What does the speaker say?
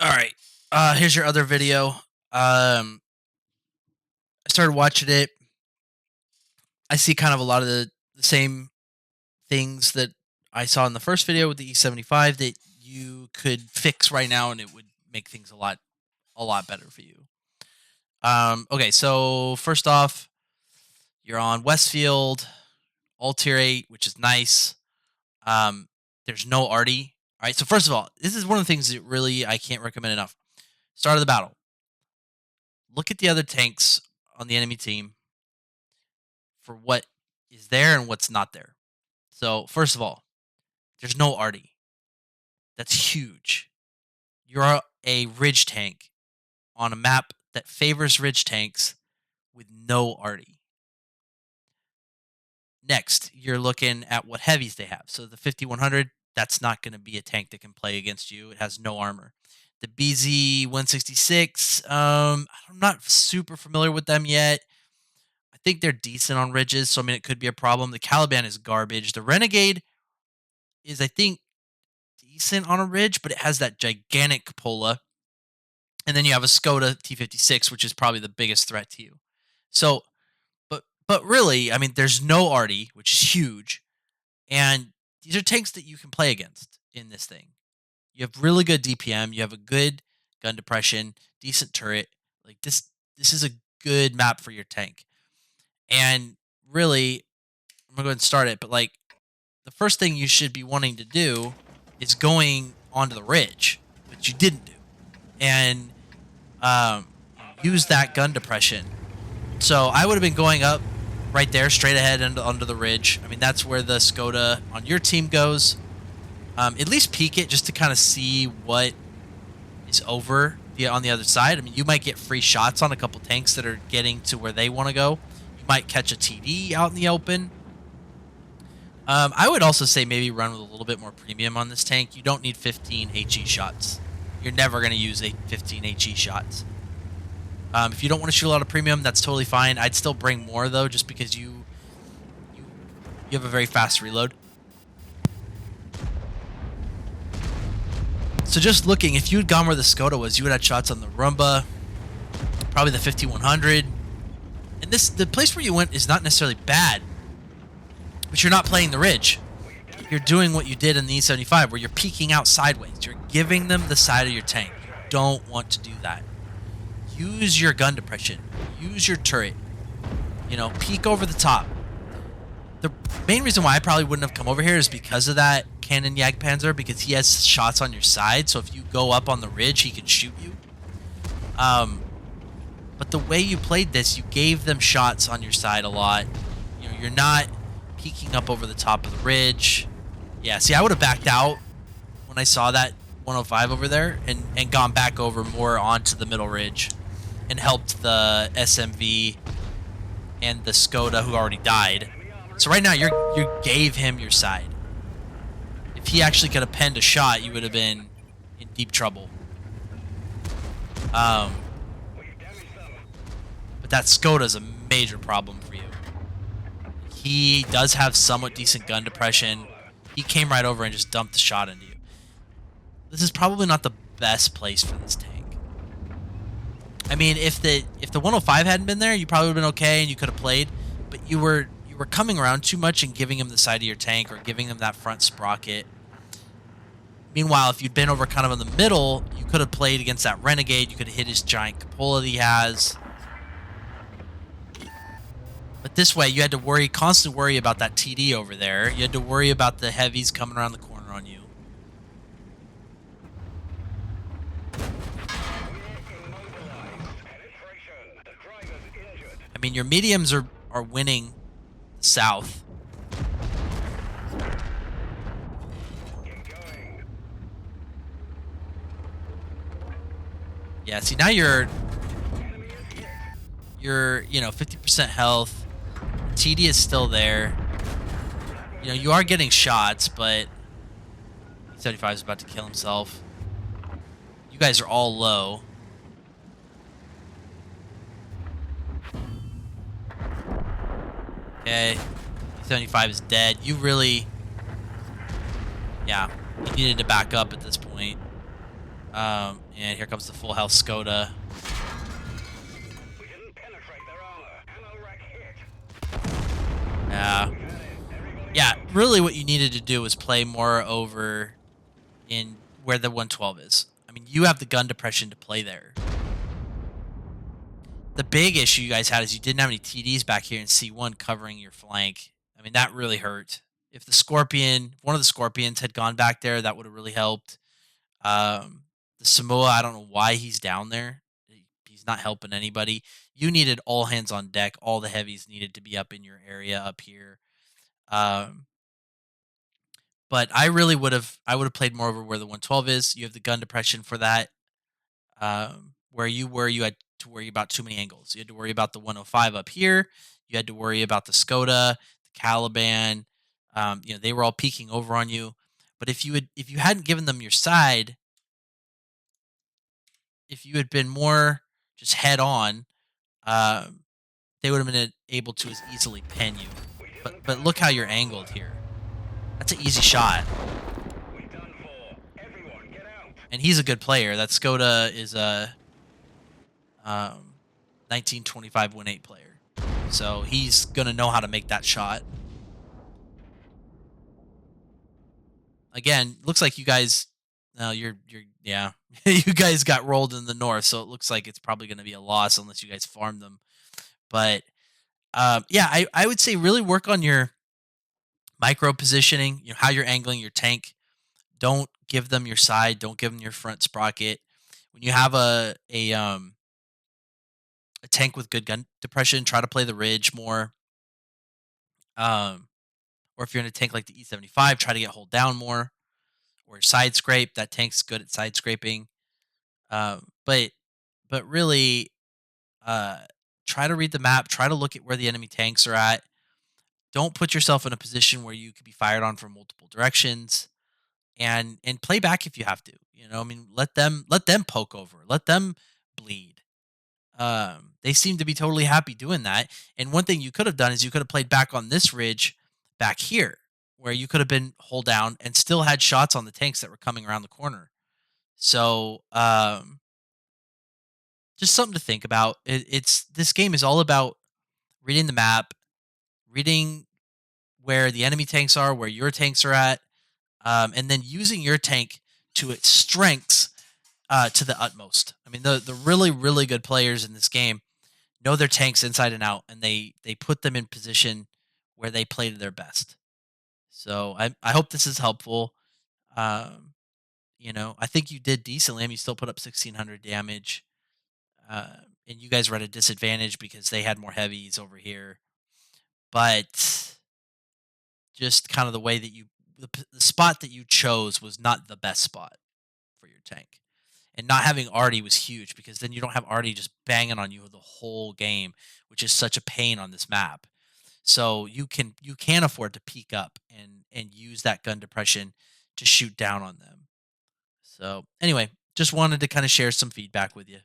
All right. Here's your other video. I started watching it. I see kind of a lot of the same things that I saw in the first video with the E75 that you could fix right now, and it would make things a lot better for you. Okay, so first off, you're on Westfield, all tier 8, which is nice. Um, there's no arty. All right, so first of all, this is one of the things that really I can't recommend enough. Start of the battle. Look at the other tanks on the enemy team for what is there and what's not there. So, first of all, there's no arty. That's huge. You're a ridge tank on a map that favors ridge tanks with no arty. Next, you're looking at what heavies they have. So the 5100, that's not going to be a tank that can play against you. It has no armor. The BZ 166, I'm not super familiar with them yet. I think they're decent on ridges, so I mean it could be a problem. The Caliban is garbage. The Renegade is, I think, decent on a ridge, but it has that gigantic cupola. And then you have a Skoda T56, which is probably the biggest threat to you. So, but really, I mean, there's no arty, which is huge, and these are tanks that you can play against in this thing. You have really good DPM. You have a good gun depression, decent turret. Like this is a good map for your tank. And really, I'm gonna go ahead and start it. But like, the first thing you should be wanting to do is going onto the ridge, which you didn't do, and use that gun depression. So I would have been going up right there, straight ahead and under the ridge. I mean, that's where the Skoda on your team goes. At least peek it just to kind of see what is over on the other side. I mean, you might get free shots on a couple tanks that are getting to where they want to go. You might catch a TD out in the open. I would also say maybe run with a little bit more premium on this tank. You don't need 15 HE shots. You're never going to use 15 HE shots. If you don't want to shoot a lot of premium, that's totally fine. I'd still bring more though, just because you have a very fast reload. So just looking, if you had gone where the Skoda was, you would have had shots on the Rumba, probably the 5100. And the place where you went is not necessarily bad, but you're not playing the ridge. You're doing what you did in the E75, where you're peeking out sideways. You're giving them the side of your tank. You don't want to do that. Use your gun depression. Use your turret. You know, peek over the top. The main reason why I probably wouldn't have come over here is because of that Cannon Jagdpanzer, because he has shots on your side. So if you go up on the ridge, he can shoot you. But the way you played this, you gave them shots on your side a lot. You know, you're not peeking up over the top of the ridge. Yeah, see, I would have backed out when I saw that 105 over there and gone back over more onto the middle ridge and helped the SMV and the Skoda who already died. So right now you gave him your side. If he actually could have penned a shot, you would have been in deep trouble. But that Skoda's a major problem for you. He does have somewhat decent gun depression. He came right over and just dumped the shot into you. This is probably not the best place for this tank. I mean, if the 105 hadn't been there, you probably would have been okay and you could have played. But you were coming around too much and giving him the side of your tank or giving him that front sprocket. Meanwhile, if you'd been over kind of in the middle, you could have played against that Renegade. You could have hit his giant cupola that he has. But this way, you had to constantly worry about that TD over there. You had to worry about the heavies coming around the corner on you. I mean, your mediums are winning south. Yeah, see, now you're 50% health. TD is still there. You know, you are getting shots, but 75 is about to kill himself. You guys are all low. Okay, 75 is dead. You really, yeah, you needed to back up at this point. And here comes the full health Skoda. We didn't penetrate their armor. Ammo rack hit. Yeah. We've had it. Everybody Yeah, out. really what you needed to do was play more over in where the 112 is. I mean, you have the gun depression to play there. The big issue you guys had is you didn't have any TDs back here in C1 covering your flank. I mean, that really hurt. If one of the Scorpions had gone back there, that would have really helped. The Samoa, I don't know why he's down there. He's not helping anybody. You needed all hands on deck. All the heavies needed to be up in your area up here. Um, but I would have played more over where the 112 is. You have the gun depression for that. Where you were, you had to worry about too many angles. You had to worry about the 105 up here. You had to worry about the Skoda, the Caliban. They were all peeking over on you. But if you hadn't given them your side, if you had been more just head on, um, they would have been able to as easily pen you. We didn't But look how penetrate you're their angled armor. here. That's an easy shot, We done for. Everyone, get out. and he's a good player. That Skoda is a 1925 win 8 player, so he's gonna know how to make that shot. Again, looks like you guys. No, you're yeah. You guys got rolled in the north, so it looks like it's probably going to be a loss unless you guys farm them. But yeah, I would say really work on your micro positioning. You know how you're angling your tank. Don't give them your side. Don't give them your front sprocket. When you have a tank with good gun depression, try to play the ridge more. Um, or if you're in a tank like the E75, try to get hold down more. Or side scrape. That tank's good at side scraping. Um, but but really, uh, try to read the map. Try to look at where the enemy tanks are at. Don't put yourself in a position where you could be fired on from multiple directions, and play back if you have to. I mean, let them poke over. Let them bleed. They seem to be totally happy doing that. And one thing you could have done is you could have played back on this ridge back here, where you could have been hold down and still had shots on the tanks that were coming around the corner. So just something to think about. It's this game is all about reading the map, reading where the enemy tanks are, where your tanks are at, and then using your tank to its strengths to the utmost. I mean, the really really good players in this game know their tanks inside and out, and they put them in position where they play to their best. So I hope this is helpful. Um, I think you did decently. I mean, you still put up 1,600 damage. Uh, and you guys were at a disadvantage because they had more heavies over here. But just kind of the way that the spot that you chose was not the best spot for your tank. And not having Artie was huge because then you don't have Artie just banging on you the whole game, which is such a pain on this map. So you can afford to peek up and use that gun depression to shoot down on them. So anyway, just wanted to kind of share some feedback with you.